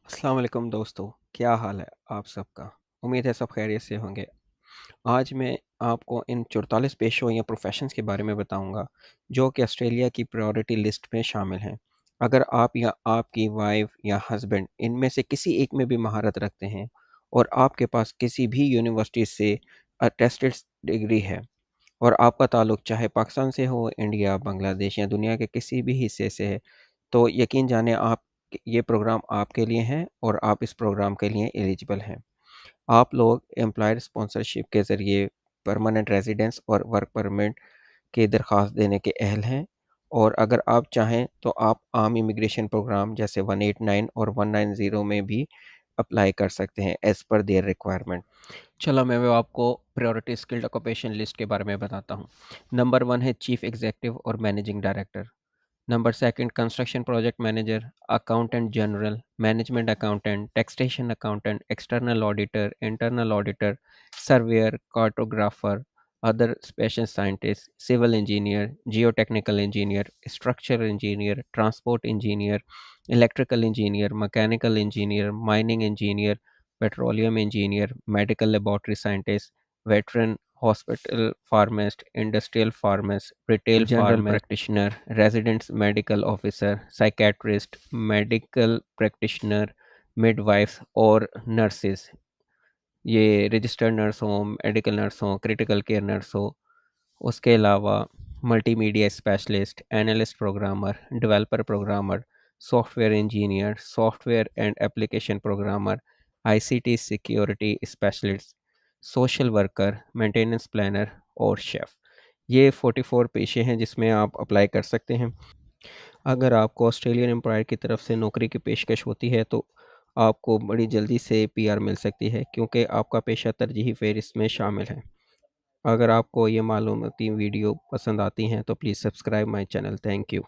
अस्सलाम वालेकुम दोस्तों, क्या हाल है आप सबका? उम्मीद है सब खैरियत से होंगे। आज मैं आपको इन 44 पेशों या प्रोफ़ेशंस के बारे में बताऊँगा, जो कि ऑस्ट्रेलिया की प्रायोरिटी लिस्ट में शामिल हैं। अगर आप या आपकी वाइफ़ या हस्बैंड इनमें से किसी एक में भी महारत रखते हैं और आपके पास किसी भी यूनिवर्सिटी से अटेस्टेड डिग्री है और आपका ताल्लुक चाहे पाकिस्तान से हो, इंडिया, बांग्लादेश या दुनिया के किसी भी हिस्से से है, तो यकीन जानें आप ये प्रोग्राम आपके लिए है और आप इस प्रोग्राम के लिए एलिजिबल हैं। आप लोग एम्प्लॉयर स्पॉन्सरशिप के ज़रिए परमानेंट रेजिडेंस और वर्क परमिट की दरख्वास्त देने के अहल हैं और अगर आप चाहें तो आप आम इमिग्रेशन प्रोग्राम जैसे 189 और 190 में भी अप्लाई कर सकते हैं एज़ पर देयर रिक्वायरमेंट। चलो मैं वो आपको प्रायोरिटी स्किल्ड ऑक्यूपेशन लिस्ट के बारे में बताता हूँ। नंबर 1 है चीफ एग्जीक्यूटिव और managing director. Number second, construction project manager, accountant general, management accountant, taxation accountant, external auditor, internal auditor, surveyor, cartographer, other special scientist, civil engineer, geotechnical engineer, structural engineer, transport engineer, electrical engineer, mechanical engineer, mining engineer, petroleum engineer, medical laboratory scientist, veteran hospital pharmacist, industrial pharmacist, retail general practitioner, residence medical officer, psychiatrist, medical practitioner, midwives और nurses। ये registered nurse हो, medical nurse हो, critical care nurse हो, उसके अलावा multimedia specialist, analyst programmer, developer programmer, software engineer, software and application programmer, ICT security specialist, social worker, maintenance planner और chef. ये 44 पेशे हैं जिसमें आप अप्लाई कर सकते हैं। अगर आपको ऑस्ट्रेलियन एम्प्लॉयर की तरफ से नौकरी की पेशकश होती है तो आपको बड़ी जल्दी से पीआर मिल सकती है क्योंकि आपका पेशा तरजीही फ़हरिस्त में शामिल है। अगर आपको ये मालूमाती वीडियो पसंद आती हैं तो please subscribe my channel. Thank you.